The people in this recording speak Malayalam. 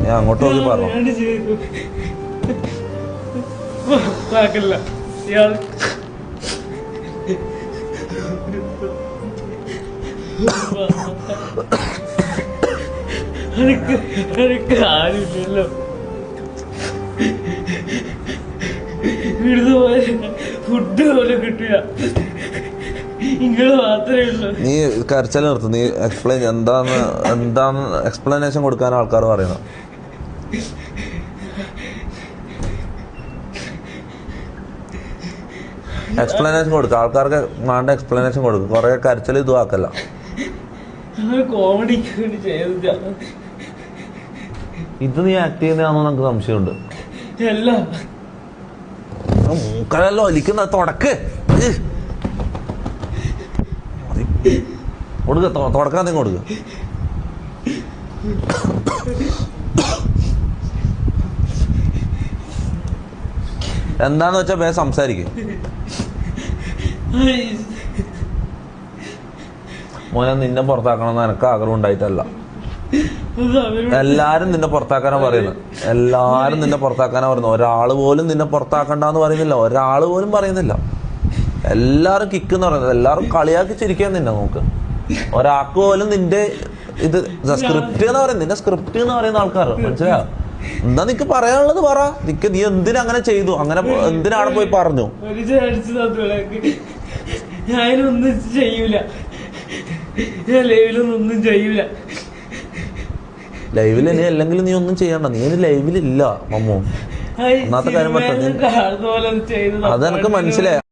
ഞാൻ അങ്ങോട്ട് നോക്കി പറഞ്ഞു. ആരുമില്ലല്ലോ, ഇവിടുന്ന് പോയ ഫുഡ് പോലും കിട്ടില്ല, ഇങ്ങള് മാത്രമേ ഉള്ളൂ. നീ കരച്ചിൽ നിർത്ത്. നീ എക്സ്പ്ലെയിൻ എന്താന്ന് എക്സ്പ്ലനേഷൻ കൊടുക്കാൻ ആൾക്കാർ പറയുന്നത്. എക്സ്പ്ലനേഷൻ കൊടുക്കുക, ആൾക്കാർക്ക് വേണ്ട എക്സ്പ്ലനേഷൻ കൊടുക്കുക. കുറെ കരച്ചിൽ ഇതും ആക്കല്ല. കോമഡി ഇത് നീ ആക്ട് ചെയ്യുന്നതാണോ നമുക്ക് സംശയമുണ്ട്. മൂക്കലല്ലോ ഒലിക്കുന്ന തുടക്ക് കൊടുക്ക, തുടക്കാൻ നിങ്ങൾ കൊടുക്ക. എന്താന്ന് വെച്ചാ വേഗം സംസാരിക്കും. മോനെ നിന്നെ പുറത്താക്കണമെന്ന് എനക്ക് ആഗ്രഹം ഉണ്ടായിട്ടല്ല. എല്ലാരും നിന്നെ പുറത്താക്കാനാ പറയുന്നത്. എല്ലാരും നിന്നെ പുറത്താക്കാനാ പറയുന്നത്. ഒരാള് പോലും നിന്നെ പുറത്താക്കണ്ടെന്ന് പറയുന്നില്ല. ഒരാള് പോലും പറയുന്നില്ല. എല്ലാരും കിക്കെന്ന് പറയുന്നത്. എല്ലാരും കളിയാക്കി ചിരിക്കാൻ നിന്നെ നോക്ക്. ഒരാൾക്ക് പോലും നിന്റെ ഇത് സ്ക്രിപ്റ്റ് എന്ന് പറയുന്നത്, നിന്റെ സ്ക്രിപ്റ്റ് എന്ന് പറയുന്ന ആൾക്കാർ മനസ്സിലാ. എന്താ നിനക്ക് പറയാനുള്ളത് പറ. നീ എന്തിനങ്ങനെ ചെയ്തു, അങ്ങനെ എന്തിനാണ് പോയി പറഞ്ഞു. ഞാനൊന്നും ചെയ്യൂല, ഞാൻ ലൈവിലൊന്നും ചെയ്യൂല. ലൈവില് നീ അല്ലെങ്കിൽ നീ ഒന്നും ചെയ്യണ്ട. നീ ലൈവിലില്ല മമ്മു. ഒന്നാമത്തെ കാര്യം പറ്റും. അതെനിക്ക് മനസ്സിലായി.